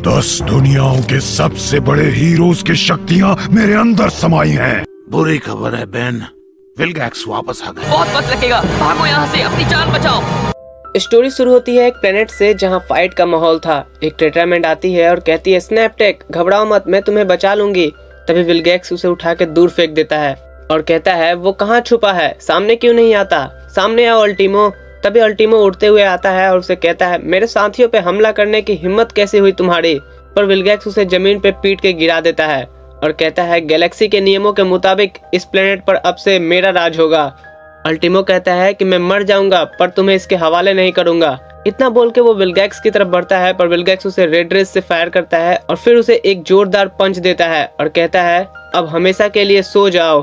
10 दुनियाओं के सबसे बड़े हीरोज की शक्तियाँ मेरे अंदर समाई हैं। बुरी खबर है बेन, विल्गैक्स वापस आ गए। बहुत वक्त लगेगा, भागो यहाँ से, अपनी जान बचाओ। स्टोरी शुरू होती है एक प्लेनेट से जहाँ फाइट का माहौल था। एक टेट्रामेंट आती है और कहती है स्नैपटेक घबराओ मत, मैं तुम्हें बचा लूंगी। तभी विल्गैक्स उसे उठा के दूर फेंक देता है और कहता है वो कहाँ छुपा है, सामने क्यों नहीं आता, सामने आओ अल्टीमो। तभी अल्टीमो उड़ते हुए आता है और उसे कहता है मेरे साथियों पे हमला करने की हिम्मत कैसे हुई तुम्हारी। पर विल्गैक्स उसे जमीन पे पीट के गिरा देता है और कहता है गैलेक्सी के नियमों के मुताबिक इस प्लेनेट पर अब से मेरा राज होगा। अल्टीमो कहता है कि मैं मर जाऊंगा पर तुम्हें इसके हवाले नहीं करूंगा। इतना बोल के वो विल्गैक्स की तरफ बढ़ता है पर विल्गैक्स उसे रेड रेस से फायर करता है और फिर उसे एक जोरदार पंच देता है और कहता है अब हमेशा के लिए सो जाओ।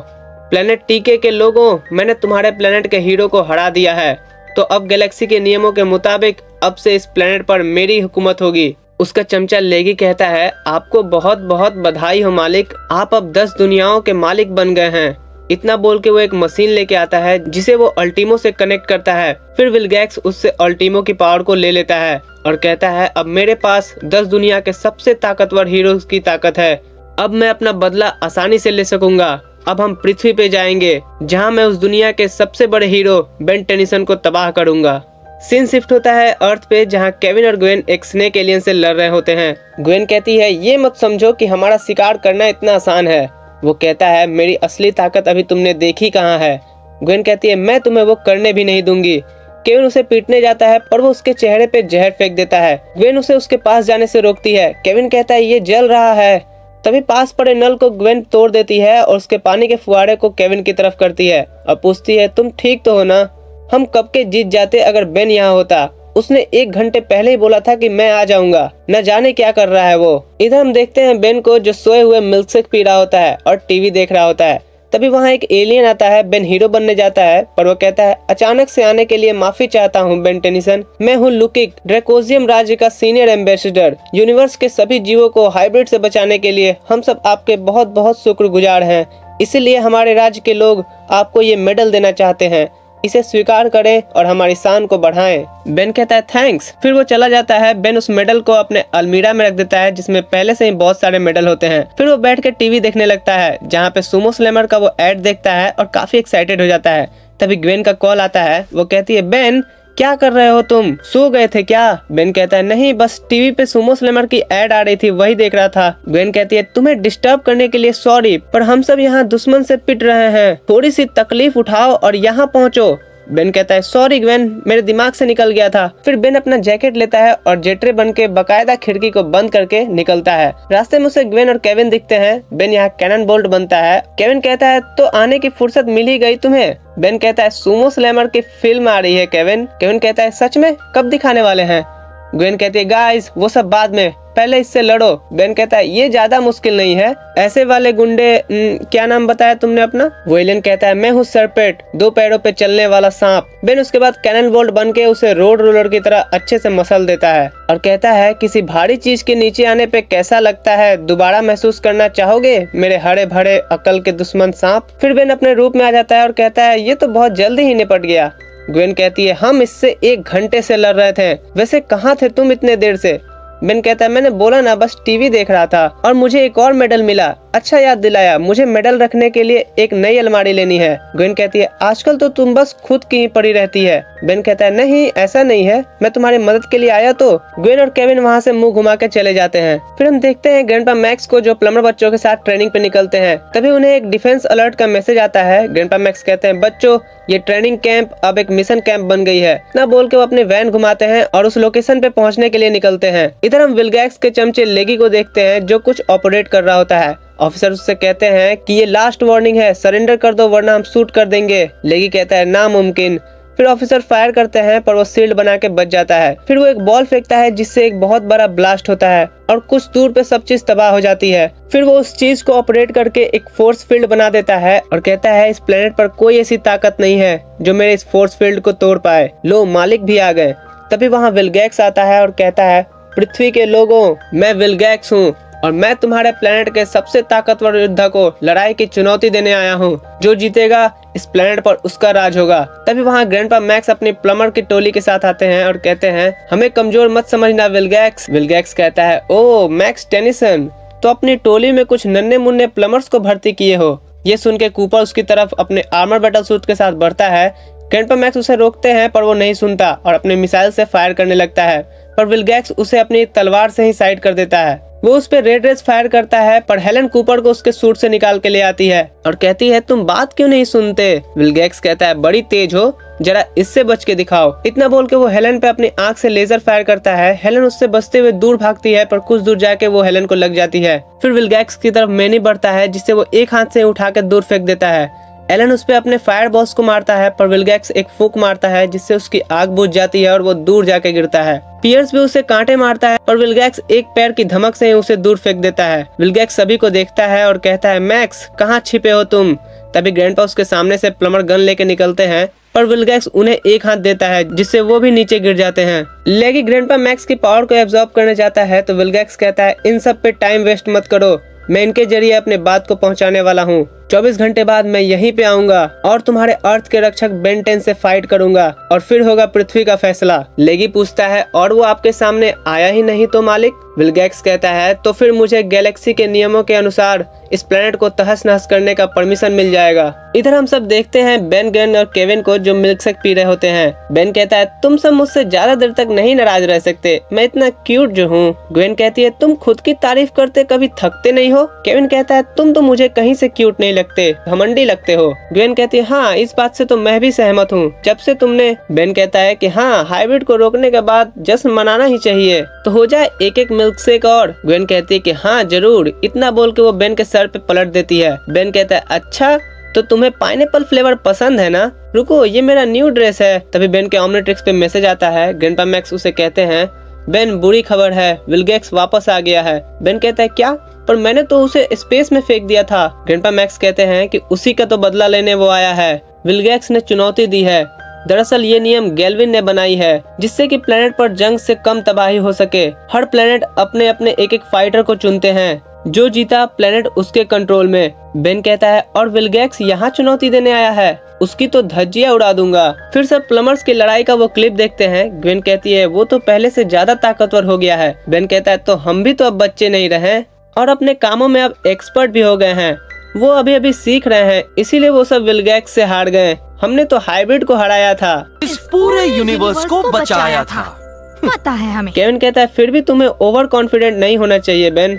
प्लेनेट टीके के लोगों, मैंने तुम्हारे प्लेनेट के हीरो को हरा दिया है, तो अब गैलेक्सी के नियमों के मुताबिक अब से इस प्लेनेट पर मेरी हुकूमत होगी। उसका चमचा लेगी कहता है आपको बहुत बहुत बधाई हो मालिक, आप अब 10 दुनियाओं के मालिक बन गए हैं। इतना बोल के वो एक मशीन लेके आता है जिसे वो अल्टीमो से कनेक्ट करता है। फिर विल्गैक्स उससे अल्टीमो की पावर को ले लेता है और कहता है अब मेरे पास 10 दुनिया के सबसे ताकतवर हीरोज की ताकत है, अब मैं अपना बदला आसानी से ले सकूंगा। अब हम पृथ्वी पे जाएंगे जहां मैं उस दुनिया के सबसे बड़े हीरो बेन टेनिसन को तबाह करूंगा। सीन शिफ्ट होता है अर्थ पे जहां केविन और ग्वेन एक स्नेक एलियन से लड़ रहे होते हैं। ग्वेन कहती है ये मत समझो कि हमारा शिकार करना इतना आसान है। वो कहता है मेरी असली ताकत अभी तुमने देखी कहाँ है। ग्वेन कहती है मैं तुम्हें वो करने भी नहीं दूंगी। केविन उसे पीटने जाता है पर वो उसके चेहरे पे जहर फेंक देता है। ग्वेन उसे उसके पास जाने से रोकती है। केविन कहता है ये जल रहा है। तभी पास पड़े नल को ग्वेन तोड़ देती है और उसके पानी के फुहारे को केविन की तरफ करती है और पूछती है तुम ठीक तो हो ना, हम कब के जीत जाते अगर बेन यहाँ होता। उसने 1 घंटे पहले ही बोला था कि मैं आ जाऊंगा, न जाने क्या कर रहा है वो। इधर हम देखते हैं बेन को जो सोए हुए मिल्कशेक पी रहा होता है और टीवी देख रहा होता है। तभी वहाँ एक एलियन आता है। बेन हीरो बनने जाता है पर वो कहता है अचानक से आने के लिए माफी चाहता हूँ बेन टेनिसन, मैं हूँ लुकिक, ड्रैकोजियम राज्य का सीनियर एम्बेसडर। यूनिवर्स के सभी जीवों को हाइब्रिड से बचाने के लिए हम सब आपके बहुत बहुत शुक्रगुजार हैं, इसीलिए हमारे राज्य के लोग आपको ये मेडल देना चाहते हैं, इसे स्वीकार करें और हमारी शान को बढ़ाएं। बेन कहता है थैंक्स। फिर वो चला जाता है। बेन उस मेडल को अपने अलमीरा में रख देता है जिसमें पहले से ही बहुत सारे मेडल होते हैं। फिर वो बैठ के टीवी देखने लगता है जहाँ पे सुमो स्लैमर का वो एड देखता है और काफी एक्साइटेड हो जाता है। तभी ग्वेन का कॉल आता है। वो कहती है बेन क्या कर रहे हो तुम, सो गए थे क्या? बेन कहता है नहीं, बस टीवी पे सुमो स्लैमर की एड आ रही थी, वही देख रहा था। ग्वेन कहती है तुम्हें डिस्टर्ब करने के लिए सॉरी, पर हम सब यहाँ दुश्मन से पिट रहे हैं, थोड़ी सी तकलीफ उठाओ और यहाँ पहुँचो। बेन कहता है सॉरी ग्वेन, मेरे दिमाग से निकल गया था। फिर बेन अपना जैकेट लेता है और जेटरे बन के बकायदा खिड़की को बंद करके निकलता है। रास्ते में उसे ग्वेन और केविन दिखते हैं। बेन यहाँ कैनन बोल्ट बनता है। केविन कहता है तो आने की फुर्सत मिल ही गई तुम्हें। बेन कहता है सुमो स्लैमर की फिल्म आ रही है केविन। केविन कहता है सच में, कब दिखाने वाले हैं? ग्वेन कहती है गाइस वो सब बाद में, पहले इससे लड़ो। बेन कहता है ये ज्यादा मुश्किल नहीं है, ऐसे वाले गुंडे क्या नाम बताया तुमने अपना? वो एलियन कहता है मैं हूँ सरपेट, 2 पैरों पे चलने वाला सांप। बेन उसके बाद कैनन बोल्ट बन के उसे रोड रोलर की तरह अच्छे से मसल देता है और कहता है किसी भारी चीज के नीचे आने पे कैसा लगता है, दोबारा महसूस करना चाहोगे मेरे हरे भरे अकल के दुश्मन सांप? फिर बेन अपने रूप में आ जाता है और कहता है ये तो बहुत जल्दी ही निपट गया। ग्वेन कहती है हम इससे 1 घंटे से लड़ रहे थे, वैसे कहाँ थे तुम इतने देर से? बेन कहता है मैंने बोला ना, बस टीवी देख रहा था और मुझे एक और मेडल मिला, अच्छा याद दिलाया, मुझे मेडल रखने के लिए एक नई अलमारी लेनी है। ग्वेन कहती है आजकल तो तुम बस खुद की ही पड़ी रहती है। बेन कहता है नहीं ऐसा नहीं है, मैं तुम्हारी मदद के लिए आया तो। ग्वेन और केविन वहाँ से मुंह घुमा के चले जाते हैं। फिर हम देखते हैं ग्रैंडपा मैक्स को जो प्लम्बर बच्चों के साथ ट्रेनिंग पे निकलते हैं। तभी उन्हें एक डिफेंस अलर्ट का मैसेज आता है। ग्रैंडपा मैक्स कहते हैं बच्चों ये ट्रेनिंग कैंप अब एक मिशन कैंप बन गई है ना, बोल के वो अपने वैन घुमाते हैं और उस लोकेशन पे पहुँचने के लिए निकलते हैं। इधर हम विल्गैक्स के चमचे लेगी को देखते हैं जो कुछ ऑपरेट कर रहा होता है। ऑफिसर उससे कहते हैं कि ये लास्ट वार्निंग है, सरेंडर कर दो वरना हम शूट कर देंगे। लेगी कहता है नामुमकिन। फिर ऑफिसर फायर करते हैं पर वो शील्ड बना के बच जाता है। फिर वो एक बॉल फेंकता है जिससे एक बहुत बड़ा ब्लास्ट होता है और कुछ दूर पे सब चीज तबाह हो जाती है। फिर वो उस चीज को ऑपरेट करके एक फोर्स फील्ड बना देता है और कहता है इस प्लेनेट पर कोई ऐसी ताकत नहीं है जो मेरे इस फोर्स फील्ड को तोड़ पाए। लो मालिक भी आ गए। तभी वहाँ विल्गैक्स आता है और कहता है पृथ्वी के लोगों, मैं विल्गैक्स हूँ और मैं तुम्हारे प्लेनेट के सबसे ताकतवर योद्धा को लड़ाई की चुनौती देने आया हूँ। जो जीतेगा इस प्लेनेट पर उसका राज होगा। तभी वहाँ ग्रैंडपा मैक्स अपनी प्लम्बर की टोली के साथ आते हैं और कहते हैं हमें कमजोर मत समझना विलगैक्स। विलगैक्स कहता है ओ मैक्स टेनिसन, तो अपनी टोली में कुछ नन्हे मुन्ने प्लम्बर्स को भर्ती किए हो। ये सुन के कूपर उसकी तरफ अपने आर्मर बैटल सूट के साथ बढ़ता है। ग्रैंडपा मैक्स उसे रोकते हैं पर वो नहीं सुनता और अपने मिसाइल से फायर करने लगता है, पर विलगैक्स उसे अपनी तलवार से ही साइड कर देता है। वो उस पे रेड रेज फायर करता है पर हेलन कूपर को उसके सूट से निकाल के ले आती है और कहती है तुम बात क्यों नहीं सुनते। विलगैक्स कहता है बड़ी तेज हो, जरा इससे बच के दिखाओ। इतना बोल के वो हेलन पे अपनी आंख से लेजर फायर करता है। हेलन उससे बचते हुए दूर भागती है पर कुछ दूर जाके वो हेलन को लग जाती है। फिर विलगैक्स की तरफ मैनी बढ़ता है जिससे वो एक हाथ से उठा के दूर फेंक देता है। एलन उस पे अपने फायर बॉस को मारता है पर विलगैक्स एक फूंक मारता है जिससे उसकी आग बुझ जाती है और वो दूर जाके गिरता है। पियर्स भी उसे कांटे मारता है पर विलगैक्स एक पैर की धमक से ही उसे दूर फेंक देता है। विलगैक्स सभी को देखता है और कहता है मैक्स कहाँ छिपे हो तुम। तभी ग्रैंडपा उसके सामने से प्लम्बर गन लेके निकलते हैं पर विलगैक्स उन्हें एक हाथ देता है जिससे वो भी नीचे गिर जाते हैं। लेकिन ग्रैंडपा मैक्स की पावर को एब्जॉर्ब करने जाता है तो विलगैक्स कहता है इन सब पे टाइम वेस्ट मत करो, मैं इनके जरिए अपने बात को पहुंचाने वाला हूँ। 24 घंटे बाद मैं यहीं पे आऊंगा और तुम्हारे अर्थ के रक्षक बेन 10 से फाइट करूंगा और फिर होगा पृथ्वी का फैसला। लेगी पूछता है और वो आपके सामने आया ही नहीं तो मालिक। विलगैक्स कहता है तो फिर मुझे गैलेक्सी के नियमों के अनुसार इस प्लेनेट को तहस नहस करने का परमिशन मिल जाएगा। इधर हम सब देखते हैं बेन, ग्वेन और केविन को जो मिल्कशेक पी रहे होते हैं। बेन कहता है तुम सब मुझसे ज्यादा देर तक नहीं नाराज रह सकते, मैं इतना क्यूट जो हूँ। ग्वेन कहती है तुम खुद की तारीफ करते कभी थकते नहीं हो। केविन कहता है तुम तो मुझे कहीं से क्यूट नहीं लगते, घमंडी लगते हो। ग्वेन कहती है हाँ इस बात से तो मैं भी सहमत हूँ जब से तुमने। बेन कहता है कि हाँ हाइब्रिड को रोकने के बाद जश्न मनाना ही चाहिए, तो हो जाए एक एक मिल्कशेक और। ग्वेन कहती है कि हाँ जरूर। इतना बोल के वो बेन के सर पे पलट देती है। बेन कहता है अच्छा तो तुम्हें पाइनएप्पल फ्लेवर पसंद है ना, रुको ये मेरा न्यू ड्रेस है। तभी बेन के ऑमनिट्रिक्स पे मैसेज आता है। ग्रैंडपा मैक्स उसे कहते हैं बेन बुरी खबर है, विलगैक्स वापस आ गया है। बेन कहता है क्या, पर मैंने तो उसे स्पेस में फेंक दिया था। ग्रैंडपा मैक्स कहते हैं कि उसी का तो बदला लेने वो आया है, विलगैक्स ने चुनौती दी है। दरअसल ये नियम गैल्विन ने बनाई है जिससे कि प्लेनेट पर जंग से कम तबाही हो सके। हर प्लेनेट अपने अपने एक एक फाइटर को चुनते हैं, जो जीता प्लेनेट उसके कंट्रोल में। बेन कहता है और विलगैक्स यहाँ चुनौती देने आया है, उसकी तो धज्जियां उड़ा दूंगा। फिर सब प्लम्बर्स की लड़ाई का वो क्लिप देखते हैं। ग्वेन कहती है वो तो पहले से ज्यादा ताकतवर हो गया है। बेन कहता है तो हम भी तो अब बच्चे नहीं रहे और अपने कामों में अब एक्सपर्ट भी हो गए हैं, वो अभी अभी सीख रहे हैं, इसीलिए वो सब विलगैक्स से हार गए। हमने तो हाइब्रिड को हराया था, इस पूरे यूनिवर्स को बचाया था, पता है हमें। केविन कहता है फिर भी तुम्हें ओवर कॉन्फिडेंट नहीं होना चाहिए बेन।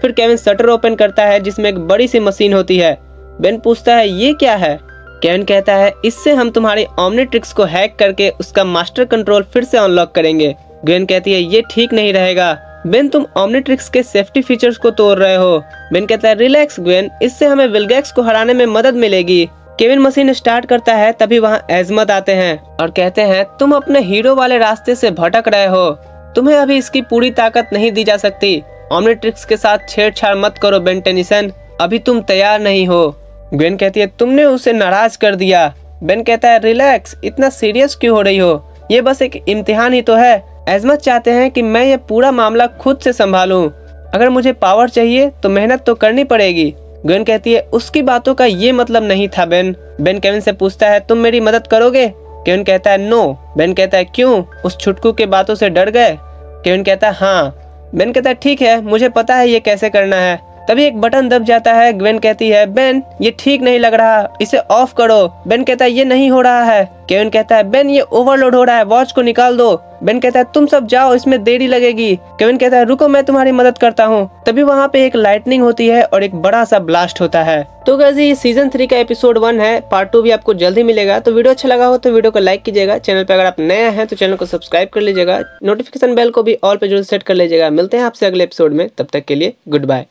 फिर केविन शटर ओपन करता है जिसमें एक बड़ी सी मशीन होती है। बेन पूछता है ये क्या है। केविन कहता है इससे हम तुम्हारी ओमनिट्रिक्स को हैक करके उसका मास्टर कंट्रोल फिर से अनलॉक करेंगे। ग्वेन कहती है ये ठीक नहीं रहेगा बेन, तुम ओमनिट्रिक्स के सेफ्टी फीचर्स को तोड़ रहे हो। बेन कहता है रिलैक्स ग्वेन, इससे हमें विलगैक्स को हराने में मदद मिलेगी। केविन मशीन स्टार्ट करता है तभी वहाँ एजमत आते हैं और कहते हैं तुम अपने हीरो वाले रास्ते से भटक रहे हो, तुम्हें अभी इसकी पूरी ताकत नहीं दी जा सकती। ओमनिट्रिक्स के साथ छेड़छाड़ मत करो बेन टेनिसन, अभी तुम तैयार नहीं हो। ग्वेन कहती है तुमने उसे नाराज कर दिया। बेन कहता है रिलैक्स, इतना सीरियस क्यों हो रही हो, ये बस एक इम्तिहान ही तो है। एजमत चाहते हैं कि मैं ये पूरा मामला खुद से संभालूं, अगर मुझे पावर चाहिए तो मेहनत तो करनी पड़ेगी। ग्वेन कहती है उसकी बातों का ये मतलब नहीं था बेन। बेन केविन से पूछता है तुम मेरी मदद करोगे। केविन कहता है नो। बेन कहता है क्यों, उस छुटकू के बातों से डर गए। केविन कहता है हाँ। बेन कहता है ठीक है, मुझे पता है ये कैसे करना है। तभी एक बटन दब जाता है। ग्वेन कहती है बेन ये ठीक नहीं लग रहा, इसे ऑफ करो। बेन कहता है ये नहीं हो रहा है। केविन कहता है बेन ये ओवरलोड हो रहा है, वॉच को निकाल दो। बेन कहता है तुम सब जाओ, इसमें देरी लगेगी। केविन कहता है रुको मैं तुम्हारी मदद करता हूँ। तभी वहाँ पे एक लाइटनिंग होती है और एक बड़ा सा ब्लास्ट होता है। तो गाइस ये सीजन 3 का एपिसोड 1 है, पार्ट 2 भी आपको जल्द ही मिलेगा। तो वीडियो अच्छा लगा हो तो वीडियो को लाइक कीजिएगा, चैनल पे अगर आप नए हैं तो चैनल को सब्सक्राइब कर लीजिएगा, नोटिफिकेशन बेल को भी ऑल पे जरूर सेट कर लीजिएगा। मिलते हैं आपसे अगले एपिसोड में, तब तक के लिए गुड बाय।